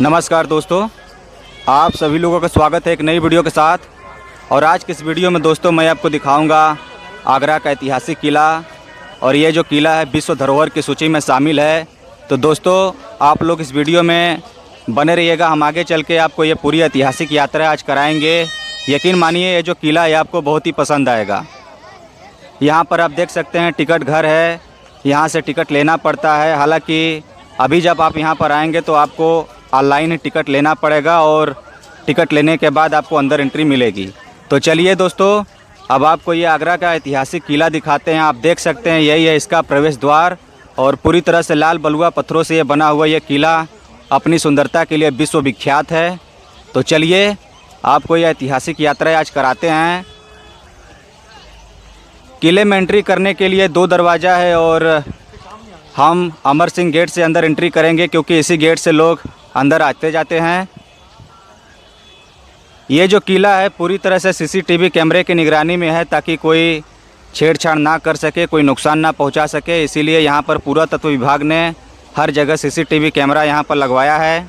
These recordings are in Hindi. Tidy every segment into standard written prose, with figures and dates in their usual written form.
नमस्कार दोस्तों, आप सभी लोगों का स्वागत है एक नई वीडियो के साथ। और आज की इस वीडियो में दोस्तों मैं आपको दिखाऊंगा आगरा का ऐतिहासिक किला। और ये जो किला है विश्व धरोहर की सूची में शामिल है। तो दोस्तों आप लोग इस वीडियो में बने रहिएगा, हम आगे चल के आपको ये पूरी ऐतिहासिक यात्रा आज कराएंगे। यकीन मानिए ये जो किला है आपको बहुत ही पसंद आएगा। यहाँ पर आप देख सकते हैं टिकट घर है, यहाँ से टिकट लेना पड़ता है। हालांकि अभी जब आप यहाँ पर आएंगे तो आपको ऑनलाइन ही टिकट लेना पड़ेगा और टिकट लेने के बाद आपको अंदर एंट्री मिलेगी। तो चलिए दोस्तों अब आपको ये आगरा का ऐतिहासिक किला दिखाते हैं। आप देख सकते हैं यही है इसका प्रवेश द्वार और पूरी तरह से लाल बलुआ पत्थरों से ये बना हुआ ये किला अपनी सुंदरता के लिए विश्व विख्यात है। तो चलिए आपको ये ऐतिहासिक यात्रा आज कराते हैं। किले में एंट्री करने के लिए 2 दरवाज़ा है और हम अमर सिंह गेट से अंदर एंट्री करेंगे क्योंकि इसी गेट से लोग अंदर आते जाते हैं। ये जो किला है पूरी तरह से सीसीटीवी कैमरे की निगरानी में है ताकि कोई छेड़छाड़ ना कर सके, कोई नुकसान ना पहुंचा सके। इसीलिए यहाँ पर पुरातत्व विभाग ने हर जगह सीसीटीवी कैमरा यहाँ पर लगवाया है।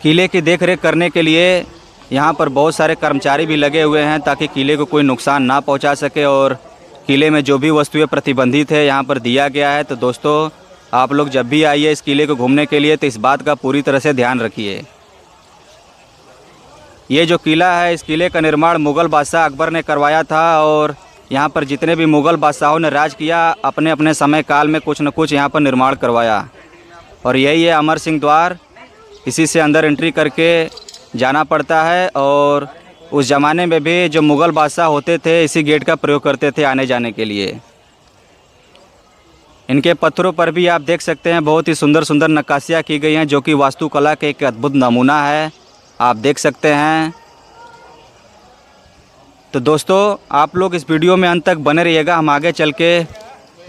किले की देखरेख करने के लिए यहाँ पर बहुत सारे कर्मचारी भी लगे हुए हैं ताकि किले को कोई नुकसान ना पहुँचा सके। और किले में जो भी वस्तुएं प्रतिबंधित है यहाँ पर दिया गया है। तो दोस्तों आप लोग जब भी आइए इस किले को घूमने के लिए तो इस बात का पूरी तरह से ध्यान रखिए। ये जो किला है इस किले का निर्माण मुग़ल बादशाह अकबर ने करवाया था और यहाँ पर जितने भी मुग़ल बादशाहों ने राज किया अपने अपने समय काल में कुछ न कुछ यहाँ पर निर्माण करवाया। और यही है अमर सिंह द्वार, इसी से अंदर एंट्री करके जाना पड़ता है। और उस ज़माने में भी जो मुग़ल बादशाह होते थे इसी गेट का प्रयोग करते थे आने जाने के लिए। इनके पत्थरों पर भी आप देख सकते हैं बहुत ही सुंदर सुंदर नक्काशियाँ की गई हैं जो कि वास्तुकला के एक अद्भुत नमूना है, आप देख सकते हैं। तो दोस्तों आप लोग इस वीडियो में अंत तक बने रहिएगा, हम आगे चल के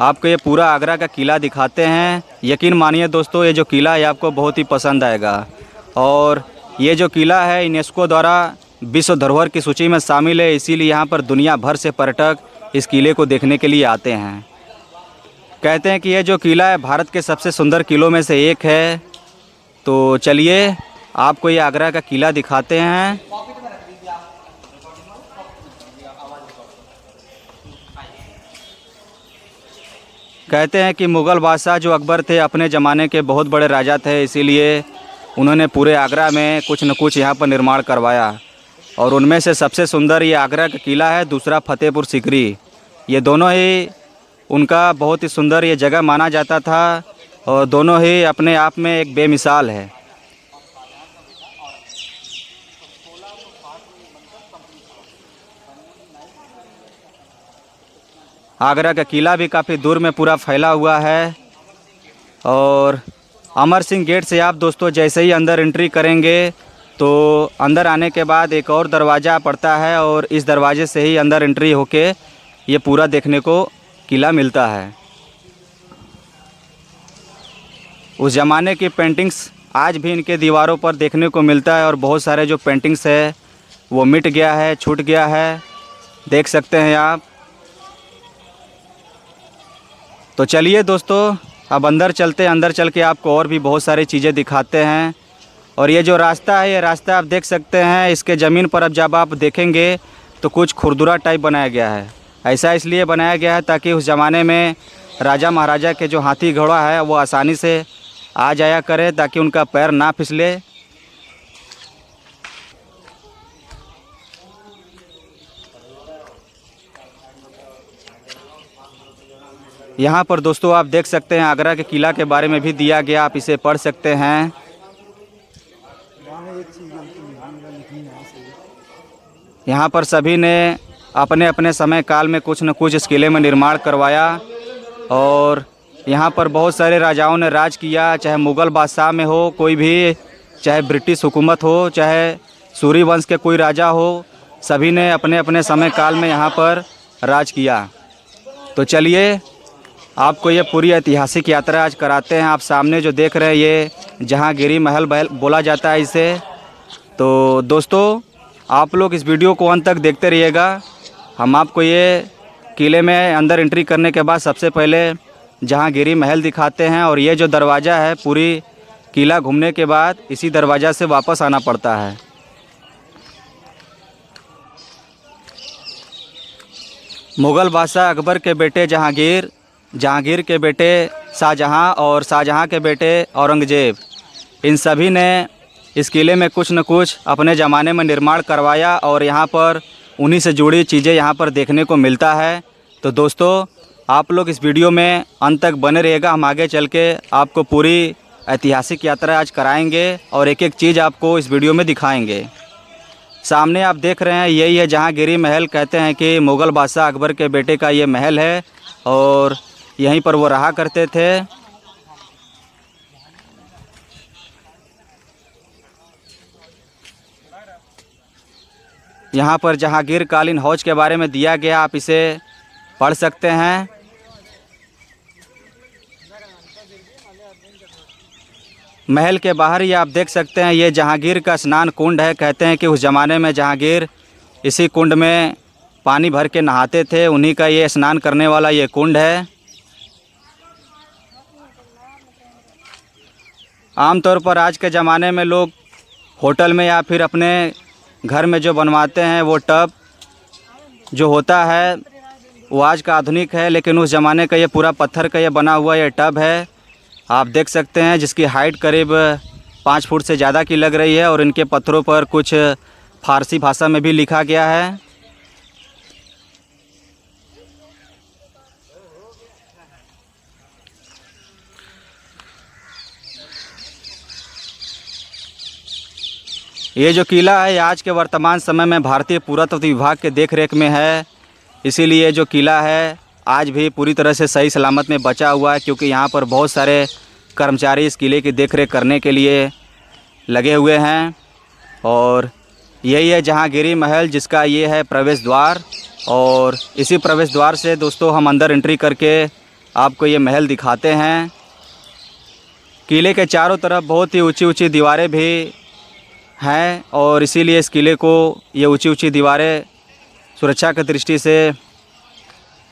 आपको ये पूरा आगरा का किला दिखाते हैं। यकीन मानिए दोस्तों ये जो किला है आपको बहुत ही पसंद आएगा। और ये जो किला है यूनेस्को द्वारा विश्व धरोहर की सूची में शामिल है, इसीलिए यहाँ पर दुनिया भर से पर्यटक इस किले को देखने के लिए आते हैं। कहते हैं कि ये जो किला है भारत के सबसे सुंदर किलों में से एक है। तो चलिए आपको ये आगरा का किला दिखाते हैं। कहते हैं कि मुग़ल बादशाह जो अकबर थे अपने ज़माने के बहुत बड़े राजा थे, इसीलिए उन्होंने पूरे आगरा में कुछ न कुछ यहाँ पर निर्माण करवाया। और उनमें से सबसे सुंदर ये आगरा का किला है, दूसरा फतेहपुर सीकरी। ये दोनों ही उनका बहुत ही सुंदर ये जगह माना जाता था और दोनों ही अपने आप में एक बेमिसाल है। आगरा का किला भी काफ़ी दूर में पूरा फैला हुआ है। और अमर सिंह गेट से आप दोस्तों जैसे ही अंदर एंट्री करेंगे तो अंदर आने के बाद एक और दरवाज़ा पड़ता है और इस दरवाजे से ही अंदर एंट्री होके ये पूरा देखने को किला मिलता है। उस ज़माने की पेंटिंग्स आज भी इनके दीवारों पर देखने को मिलता है और बहुत सारे जो पेंटिंग्स है वो मिट गया है, छूट गया है, देख सकते हैं आप। तो चलिए दोस्तों अब अंदर चलते हैं, अंदर चल के आपको और भी बहुत सारी चीज़ें दिखाते हैं। और ये जो रास्ता है ये रास्ता आप देख सकते हैं, इसके ज़मीन पर अब जब आप देखेंगे तो कुछ खुरदुरा टाइप बनाया गया है। ऐसा इसलिए बनाया गया है ताकि उस ज़माने में राजा महाराजा के जो हाथी घोड़ा है वो आसानी से आ जाया करे ताकि उनका पैर ना फिसले। यहाँ पर दोस्तों आप देख सकते हैं आगरा के किला के बारे में भी दिया गया, आप इसे पढ़ सकते हैं। यहाँ पर सभी ने अपने अपने समय काल में कुछ न कुछ इस किले में निर्माण करवाया। और यहाँ पर बहुत सारे राजाओं ने राज किया, चाहे मुग़ल बादशाह में हो कोई भी, चाहे ब्रिटिश हुकूमत हो, चाहे सूरी वंश के कोई राजा हो, सभी ने अपने अपने समय काल में यहाँ पर राज किया। तो चलिए आपको ये पूरी ऐतिहासिक यात्रा आज कराते हैं। आप सामने जो देख रहे हैं ये जहांगीरी महल बोला जाता है इसे। तो दोस्तों आप लोग इस वीडियो को अंत तक देखते रहिएगा। हम आपको ये किले में अंदर एंट्री करने के बाद सबसे पहले जहांगीरी महल दिखाते हैं। और ये जो दरवाज़ा है, पूरी किला घूमने के बाद इसी दरवाज़ा से वापस आना पड़ता है। मुग़ल बादशाह अकबर के बेटे जहांगीर, जहांगीर के बेटे शाहजहां और शाहजहां के बेटे औरंगज़ेब, इन सभी ने इस किले में कुछ न कुछ अपने ज़माने में निर्माण करवाया और यहाँ पर उन्हीं से जुड़ी चीज़ें यहाँ पर देखने को मिलता है। तो दोस्तों, आप लोग इस वीडियो में अंत तक बने रहिएगा। हम आगे चल के आपको पूरी ऐतिहासिक यात्रा आज कराएंगे और एक एक चीज़ आपको इस वीडियो में दिखाएंगे। सामने आप देख रहे हैं, यही है जहांगीरी महल। कहते हैं कि मुग़ल बादशाह अकबर के बेटे का ये महल है और यहीं पर वो रहा करते थे। यहाँ पर जहांगीर कालीन हौज के बारे में दिया गया, आप इसे पढ़ सकते हैं। महल के बाहर ही आप देख सकते हैं, ये जहांगीर का स्नान कुंड है। कहते हैं कि उस ज़माने में जहांगीर इसी कुंड में पानी भर के नहाते थे। उन्हीं का ये स्नान करने वाला ये कुंड है। आमतौर पर आज के ज़माने में लोग होटल में या फिर अपने घर में जो बनवाते हैं, वो टब जो होता है वो आज का आधुनिक है, लेकिन उस ज़माने का ये पूरा पत्थर का ये बना हुआ ये टब है। आप देख सकते हैं, जिसकी हाइट करीब 5 फुट से ज़्यादा की लग रही है और इनके पत्थरों पर कुछ फ़ारसी भाषा में भी लिखा गया है। ये जो किला है, आज के वर्तमान समय में भारतीय पुरातत्व विभाग के देखरेख में है। इसीलिए जो किला है आज भी पूरी तरह से सही सलामत में बचा हुआ है, क्योंकि यहाँ पर बहुत सारे कर्मचारी इस किले की देखरेख करने के लिए लगे हुए हैं। और यही है जहांगीरी महल, जिसका ये है प्रवेश द्वार। और इसी प्रवेश द्वार से दोस्तों हम अंदर एंट्री करके आपको ये महल दिखाते हैं। किले के चारों तरफ बहुत ही ऊंची ऊंची दीवारें भी हैं और इसीलिए इस किले को ये ऊंची ऊंची दीवारें सुरक्षा की दृष्टि से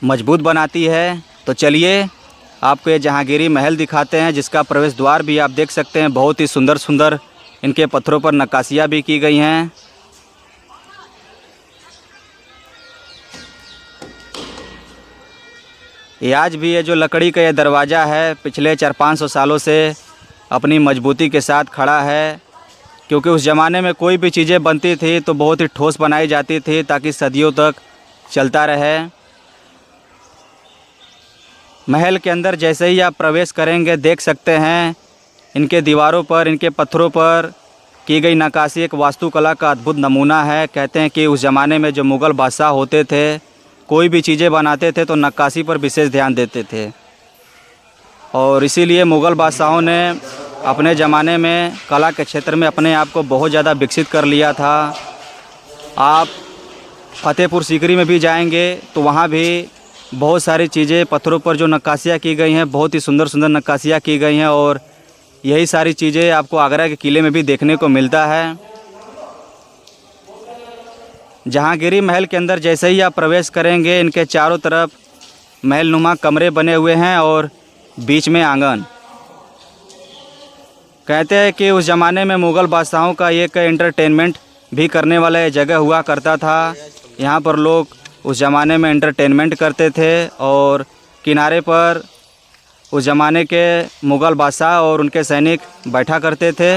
मजबूत बनाती है। तो चलिए आपको ये जहांगीरी महल दिखाते हैं, जिसका प्रवेश द्वार भी आप देख सकते हैं। बहुत ही सुंदर सुंदर इनके पत्थरों पर नक्काशियाँ भी की गई हैं। ये आज भी ये जो लकड़ी का ये दरवाज़ा है, पिछले 400-500 सालों से अपनी मजबूती के साथ खड़ा है, क्योंकि उस ज़माने में कोई भी चीज़ें बनती थी तो बहुत ही ठोस बनाई जाती थी ताकि सदियों तक चलता रहे। महल के अंदर जैसे ही आप प्रवेश करेंगे, देख सकते हैं इनके दीवारों पर, इनके पत्थरों पर की गई नक्काशी एक वास्तुकला का अद्भुत नमूना है। कहते हैं कि उस ज़माने में जो मुग़ल बादशाह होते थे, कोई भी चीज़ें बनाते थे तो नक्काशी पर विशेष ध्यान देते थे। और इसीलिए मुग़ल बादशाहों ने अपने ज़माने में कला के क्षेत्र में अपने आप को बहुत ज़्यादा विकसित कर लिया था। आप फतेहपुर सीकरी में भी जाएंगे तो वहाँ भी बहुत सारी चीज़ें पत्थरों पर जो नक्काशियाँ की गई हैं, बहुत ही सुंदर सुंदर नक्काशियाँ की गई हैं। और यही सारी चीज़ें आपको आगरा के किले में भी देखने को मिलता है। जहांगीरी महल के अंदर जैसे ही आप प्रवेश करेंगे, इनके चारों तरफ महलनुमा कमरे बने हुए हैं और बीच में आंगन। कहते हैं कि उस ज़माने में मुग़ल बादशाहों का एक एंटरटेनमेंट भी करने वाला ये जगह हुआ करता था। यहाँ पर लोग उस ज़माने में एंटरटेनमेंट करते थे और किनारे पर उस ज़माने के मुग़ल बादशाह और उनके सैनिक बैठा करते थे।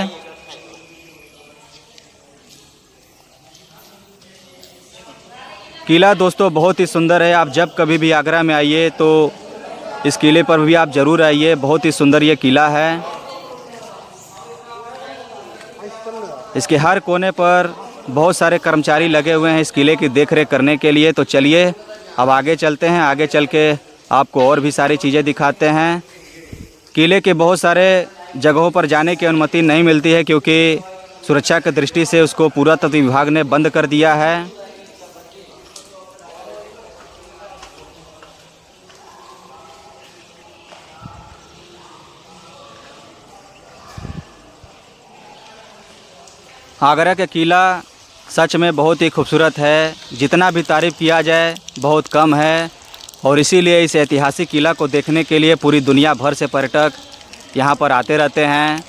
किला दोस्तों बहुत ही सुंदर है। आप जब कभी भी आगरा में आइए तो इस किले पर भी आप ज़रूर आइए। बहुत ही सुंदर ये किला है। इसके हर कोने पर बहुत सारे कर्मचारी लगे हुए हैं इस किले की देखरेख करने के लिए। तो चलिए अब आगे चलते हैं। आगे चल के आपको और भी सारी चीज़ें दिखाते हैं। किले के बहुत सारे जगहों पर जाने की अनुमति नहीं मिलती है, क्योंकि सुरक्षा की दृष्टि से उसको पुरातत्व विभाग ने बंद कर दिया है। आगरा का किला सच में बहुत ही खूबसूरत है। जितना भी तारीफ़ किया जाए बहुत कम है। और इसीलिए इस ऐतिहासिक किला को देखने के लिए पूरी दुनिया भर से पर्यटक यहाँ पर आते रहते हैं।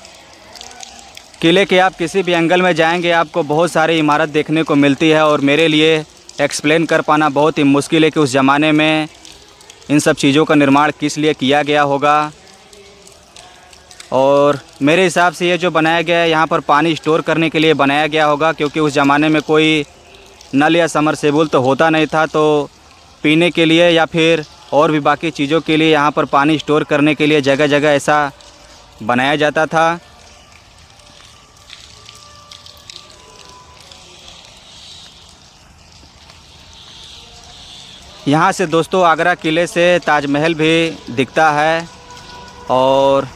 किले के आप किसी भी एंगल में जाएंगे आपको बहुत सारी इमारत देखने को मिलती है और मेरे लिए एक्सप्लेन कर पाना बहुत ही मुश्किल है कि उस ज़माने में इन सब चीज़ों का निर्माण किस लिए किया गया होगा। और मेरे हिसाब से ये जो बनाया गया है यहाँ पर पानी स्टोर करने के लिए बनाया गया होगा, क्योंकि उस ज़माने में कोई नल या समरसेबुल तो होता नहीं था, तो पीने के लिए या फिर और भी बाकी चीज़ों के लिए यहाँ पर पानी स्टोर करने के लिए जगह जगह ऐसा बनाया जाता था। यहाँ से दोस्तों आगरा किले से ताजमहल भी दिखता है और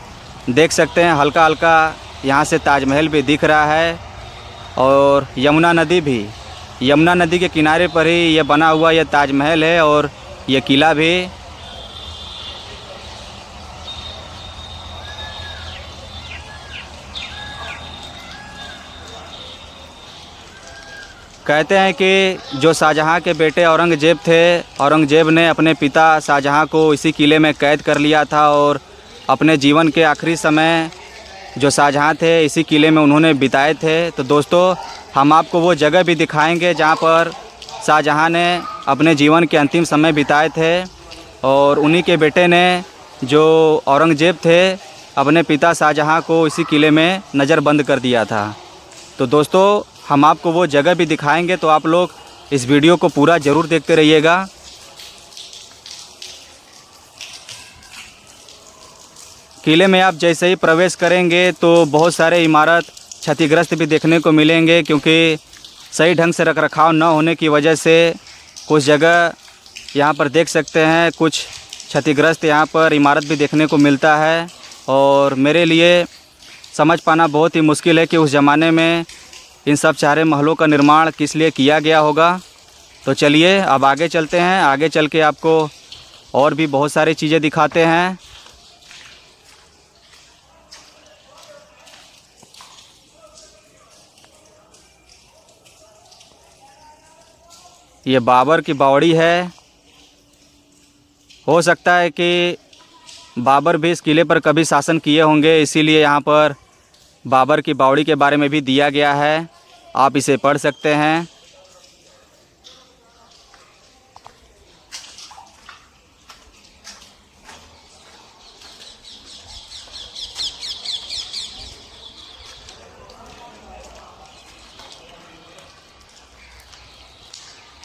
देख सकते हैं हल्का हल्का यहाँ से ताजमहल भी दिख रहा है। और यमुना नदी भी, यमुना नदी के किनारे पर ही ये बना हुआ ये ताजमहल है और ये किला भी। कहते हैं कि जो शाहजहाँ के बेटे औरंगज़ेब थे, औरंगज़ेब ने अपने पिता शाहजहाँ को इसी किले में कैद कर लिया था और अपने जीवन के आखिरी समय जो शाहजहाँ थे इसी किले में उन्होंने बिताए थे। तो दोस्तों हम आपको वो जगह भी दिखाएंगे जहाँ पर शाहजहाँ ने अपने जीवन के अंतिम समय बिताए थे और उन्हीं के बेटे ने जो औरंगज़ेब थे अपने पिता शाहजहाँ को इसी किले में नज़रबंद कर दिया था। तो दोस्तों हम आपको वो जगह भी दिखाएंगे, तो आप लोग इस वीडियो को पूरा ज़रूर देखते रहिएगा। किले में आप जैसे ही प्रवेश करेंगे तो बहुत सारे इमारत क्षतिग्रस्त भी देखने को मिलेंगे, क्योंकि सही ढंग से रखरखाव न होने की वजह से कुछ जगह यहाँ पर देख सकते हैं कुछ क्षतिग्रस्त यहाँ पर इमारत भी देखने को मिलता है। और मेरे लिए समझ पाना बहुत ही मुश्किल है कि उस ज़माने में इन सब सारे महलों का निर्माण किस लिए किया गया होगा। तो चलिए अब आगे चलते हैं, आगे चल के आपको और भी बहुत सारी चीज़ें दिखाते हैं। ये बाबर की बावड़ी है। हो सकता है कि बाबर भी इस किले पर कभी शासन किए होंगे, इसीलिए यहाँ पर बाबर की बावड़ी के बारे में भी दिया गया है, आप इसे पढ़ सकते हैं।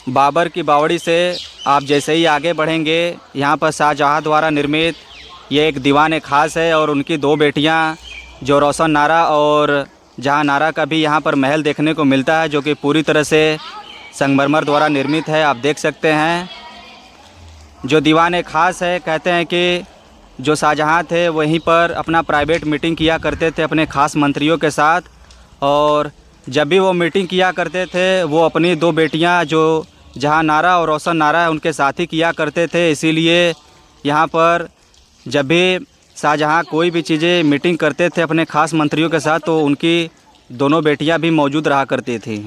बाबर की बावड़ी से आप जैसे ही आगे बढ़ेंगे यहाँ पर शाहजहाँ द्वारा निर्मित ये एक दीवान खास है और उनकी दो बेटियाँ जो रोशन नारा और जहाँ नारा का भी यहाँ पर महल देखने को मिलता है, जो कि पूरी तरह से संगमरमर द्वारा निर्मित है। आप देख सकते हैं जो दीवान खास है, कहते हैं कि जो शाहजहाँ थे वहीं पर अपना प्राइवेट मीटिंग किया करते थे अपने ख़ास मंत्रियों के साथ, और जब भी वो मीटिंग किया करते थे वो अपनी दो बेटियाँ जो जहाँ नारा और रोशन नारा है उनके साथ ही किया करते थे। इसीलिए यहाँ पर जब भी शाहजहाँ कोई भी चीज़ें मीटिंग करते थे अपने ख़ास मंत्रियों के साथ तो उनकी दोनों बेटियां भी मौजूद रहा करती थी।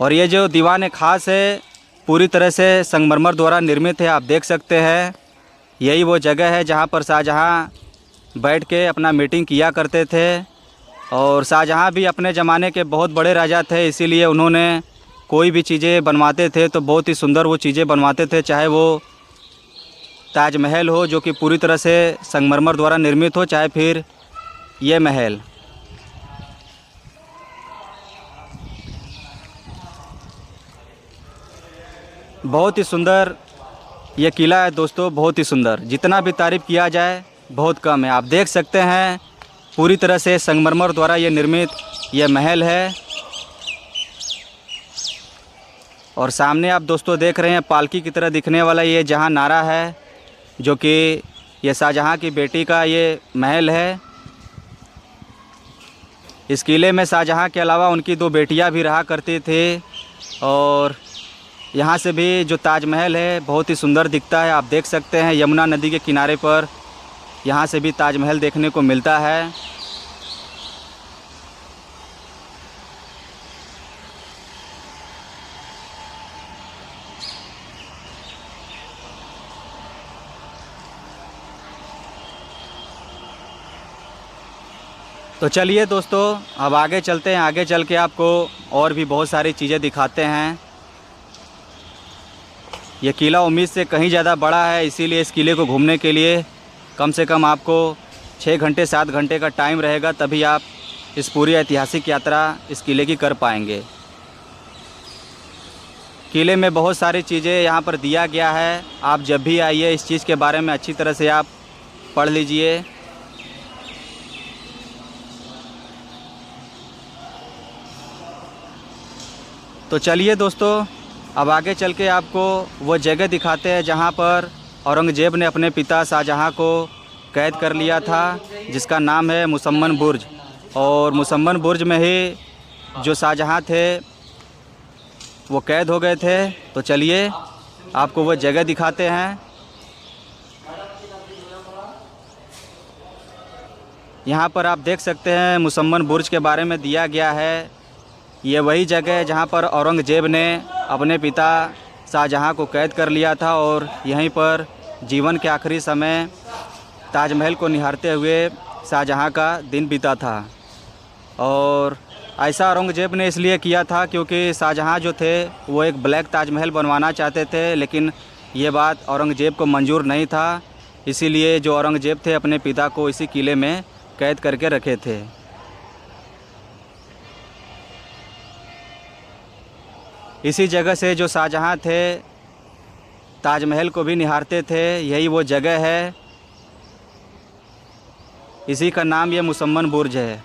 और ये जो दीवान ख़ास है पूरी तरह से संगमरमर द्वारा निर्मित है। आप देख सकते हैं यही वो जगह है जहाँ पर शाहजहाँ बैठ के अपना मीटिंग किया करते थे। और शाहजहाँ भी अपने ज़माने के बहुत बड़े राजा थे, इसीलिए उन्होंने कोई भी चीज़ें बनवाते थे तो बहुत ही सुंदर वो चीज़ें बनवाते थे, चाहे वो ताजमहल हो जो कि पूरी तरह से संगमरमर द्वारा निर्मित हो, चाहे फिर ये महल। बहुत ही सुंदर ये किला है दोस्तों, बहुत ही सुंदर, जितना भी तारीफ़ किया जाए बहुत कम है। आप देख सकते हैं पूरी तरह से संगमरमर द्वारा ये निर्मित ये महल है। और सामने आप दोस्तों देख रहे हैं पालकी की तरह दिखने वाला ये जहाँ नारा है, जो कि ये शाहजहाँ की बेटी का ये महल है। इस किले में शाहजहाँ के अलावा उनकी दो बेटियां भी रहा करती थी। और यहाँ से भी जो ताजमहल है बहुत ही सुंदर दिखता है। आप देख सकते हैं यमुना नदी के किनारे पर यहाँ से भी ताजमहल देखने को मिलता है। तो चलिए दोस्तों, अब आगे चलते हैं। आगे चल के आपको और भी बहुत सारी चीज़ें दिखाते हैं। ये किला उम्मीद से कहीं ज़्यादा बड़ा है, इसीलिए इस किले को घूमने के लिए कम से कम आपको 6 घंटे 7 घंटे का टाइम रहेगा, तभी आप इस पूरी ऐतिहासिक यात्रा इस किले की कर पाएंगे। किले में बहुत सारी चीज़ें यहाँ पर दिया गया है। आप जब भी आइए इस चीज़ के बारे में अच्छी तरह से आप पढ़ लीजिए। तो चलिए दोस्तों, अब आगे चल के आपको वो जगह दिखाते हैं जहाँ पर औरंगज़ेब ने अपने पिता शाहजहाँ को कैद कर लिया था, जिसका नाम है मुसम्मन बुर्ज। और मुसम्मन बुर्ज में ही जो शाहजहाँ थे वो कैद हो गए थे। तो चलिए आपको वो जगह दिखाते हैं। यहाँ पर आप देख सकते हैं मुसम्मन बुर्ज के बारे में दिया गया है। ये वही जगह है जहाँ पर औरंगज़ेब ने अपने पिता शाहजहाँ को कैद कर लिया था और यहीं पर जीवन के आखिरी समय ताजमहल को निहारते हुए शाहजहाँ का दिन बीता था। और ऐसा औरंगज़ेब ने इसलिए किया था क्योंकि शाहजहाँ जो थे वो एक ब्लैक ताजमहल बनवाना चाहते थे, लेकिन ये बात औरंगज़ेब को मंजूर नहीं था। इसीलिए जो औरंगज़ेब थे अपने पिता को इसी किले में कैद करके रखे थे। इसी जगह से जो शाहजहाँ थे ताजमहल को भी निहारते थे, यही वो जगह है। इसी का नाम ये मुसम्मन बुर्ज है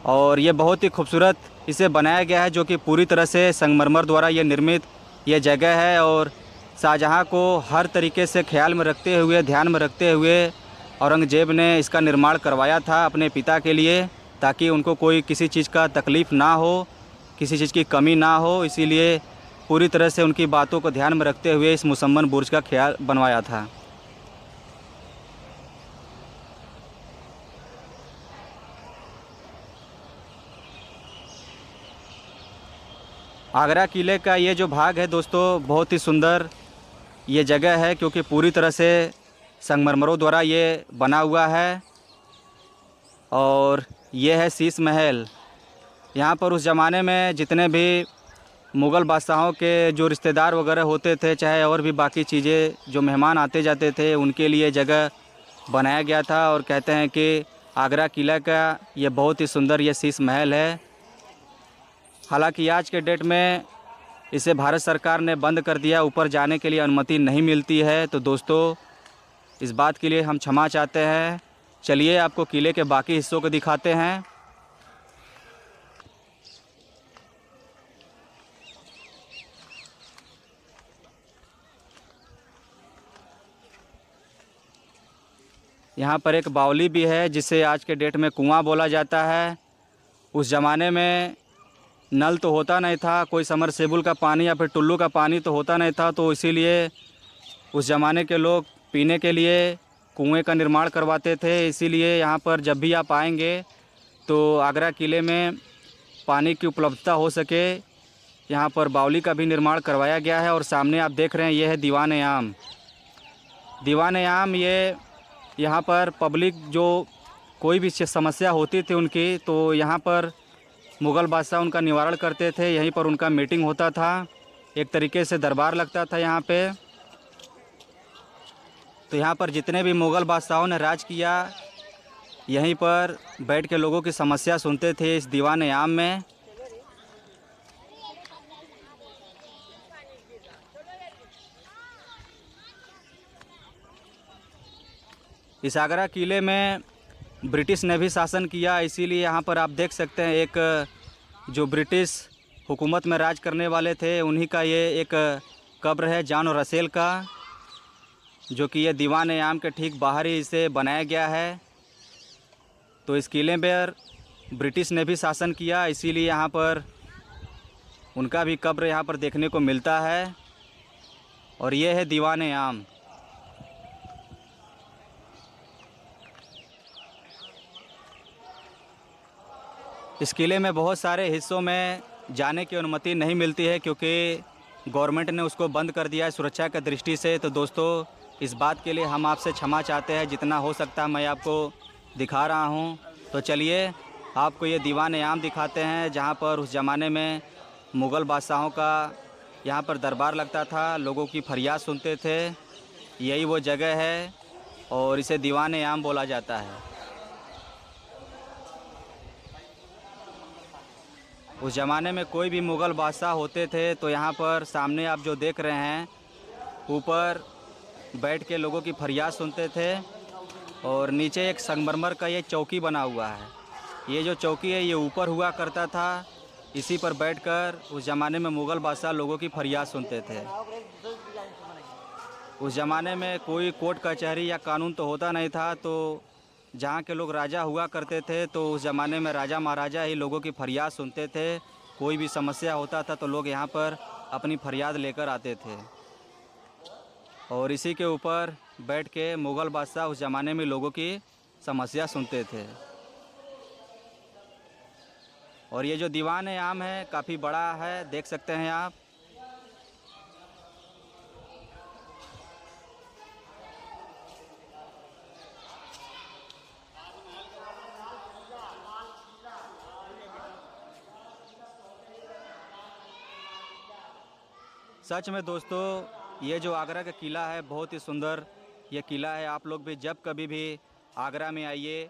और ये बहुत ही खूबसूरत इसे बनाया गया है, जो कि पूरी तरह से संगमरमर द्वारा ये निर्मित ये जगह है। और शाहजहाँ को हर तरीके से ख्याल में रखते हुए, ध्यान में रखते हुए औरंगज़ेब ने इसका निर्माण करवाया था अपने पिता के लिए, ताकि उनको कोई किसी चीज़ का तकलीफ़ ना हो, किसी चीज़ की कमी ना हो। इसीलिए पूरी तरह से उनकी बातों को ध्यान में रखते हुए इस मुसम्मन बुर्ज का ख्याल बनवाया था। आगरा किले का ये जो भाग है दोस्तों, बहुत ही सुंदर ये जगह है, क्योंकि पूरी तरह से संगमरमरों द्वारा ये बना हुआ है। और ये है शीश महल। यहाँ पर उस ज़माने में जितने भी मुग़ल बादशाहों के जो रिश्तेदार वगैरह होते थे, चाहे और भी बाकी चीज़ें जो मेहमान आते जाते थे, उनके लिए जगह बनाया गया था। और कहते हैं कि आगरा किला का ये बहुत ही सुंदर ये शीश महल है। हालांकि आज के डेट में इसे भारत सरकार ने बंद कर दिया, ऊपर जाने के लिए अनुमति नहीं मिलती है। तो दोस्तों, इस बात के लिए हम क्षमा चाहते हैं। चलिए आपको किले के बाकी हिस्सों को दिखाते हैं। यहाँ पर एक बावली भी है, जिसे आज के डेट में कुआं बोला जाता है। उस ज़माने में नल तो होता नहीं था, कोई समरसेबुल का पानी या फिर टुल्लू का पानी तो होता नहीं था, तो इसीलिए उस ज़माने के लोग पीने के लिए कुएं का निर्माण करवाते थे। इसीलिए यहाँ पर जब भी आप आएंगे तो आगरा किले में पानी की उपलब्धता हो सके, यहाँ पर बावली का भी निर्माण करवाया गया है। और सामने आप देख रहे हैं, ये है दीवान आम। दीवान आम ये यहाँ पर पब्लिक जो कोई भी समस्या होती थी उनकी, तो यहाँ पर मुग़ल बादशाह उनका निवारण करते थे। यहीं पर उनका मीटिंग होता था, एक तरीके से दरबार लगता था यहाँ पे। तो यहाँ पर जितने भी मुग़ल बादशाहों ने राज किया, यहीं पर बैठ के लोगों की समस्या सुनते थे इस दीवान आम में। इस आगरा किले में ब्रिटिश ने भी शासन किया, इसीलिए यहाँ पर आप देख सकते हैं एक जो ब्रिटिश हुकूमत में राज करने वाले थे, उन्हीं का ये एक कब्र है, जॉन रसेल का, जो कि ये दीवान आम के ठीक बाहर ही इसे बनाया गया है। तो इस किले पर ब्रिटिश ने भी शासन किया, इसीलिए यहाँ पर उनका भी कब्र यहाँ पर देखने को मिलता है। और ये है दीवान आम। इस किले में बहुत सारे हिस्सों में जाने की अनुमति नहीं मिलती है, क्योंकि गवर्नमेंट ने उसको बंद कर दिया है सुरक्षा की दृष्टि से। तो दोस्तों, इस बात के लिए हम आपसे क्षमा चाहते हैं। जितना हो सकता है मैं आपको दिखा रहा हूं। तो चलिए आपको ये दीवान-ए-आम दिखाते हैं, जहाँ पर उस ज़माने में मुग़ल बादशाहों का यहाँ पर दरबार लगता था, लोगों की फरियाद सुनते थे। यही वो जगह है और इसे दीवान-ए-आम बोला जाता है। उस ज़माने में कोई भी मुग़ल बादशाह होते थे तो यहाँ पर सामने आप जो देख रहे हैं, ऊपर बैठ के लोगों की फरियाद सुनते थे और नीचे एक संगमरमर का ये चौकी बना हुआ है। ये जो चौकी है ये ऊपर हुआ करता था, इसी पर बैठकर उस ज़माने में मुग़ल बादशाह लोगों की फरियाद सुनते थे। उस ज़माने में कोई कोर्ट कचहरी या कानून तो होता नहीं था, तो जहाँ के लोग राजा हुआ करते थे तो उस ज़माने में राजा महाराजा ही लोगों की फरियाद सुनते थे। कोई भी समस्या होता था तो लोग यहाँ पर अपनी फरियाद लेकर आते थे और इसी के ऊपर बैठ के मुग़ल बादशाह उस ज़माने में लोगों की समस्या सुनते थे। और ये जो दीवान-ए-आम है काफ़ी बड़ा है, देख सकते हैं आप। सच में दोस्तों, ये जो आगरा का किला है बहुत ही सुंदर ये किला है। आप लोग भी जब कभी भी आगरा में आइए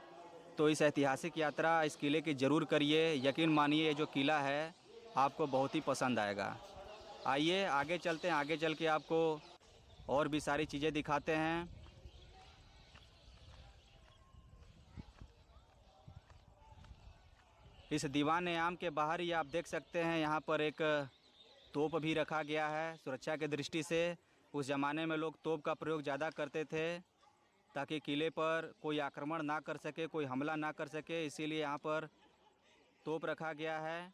तो इस ऐतिहासिक यात्रा इस किले की ज़रूर करिए। यकीन मानिए ये जो किला है आपको बहुत ही पसंद आएगा। आइए आगे चलते हैं, आगे चल के आपको और भी सारी चीज़ें दिखाते हैं। इस दीवान-ए-आम के बाहर ही आप देख सकते हैं, यहाँ पर एक तोप भी रखा गया है सुरक्षा की दृष्टि से। उस ज़माने में लोग तोप का प्रयोग ज़्यादा करते थे ताकि किले पर कोई आक्रमण ना कर सके, कोई हमला ना कर सके, इसीलिए यहाँ पर तोप रखा गया है।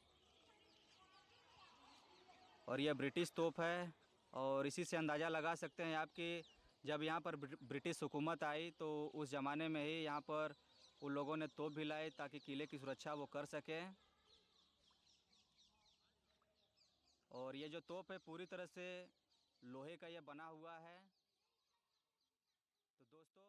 और यह ब्रिटिश तोप है और इसी से अंदाज़ा लगा सकते हैं आप कि जब यहाँ पर ब्रिटिश हुकूमत आई तो उस ज़माने में ही यहाँ पर उन लोगों ने तोप भी लाई ताकि किले की सुरक्षा वो कर सकें। और ये जो तोप है पूरी तरह से लोहे का ये बना हुआ है। तो दोस्तों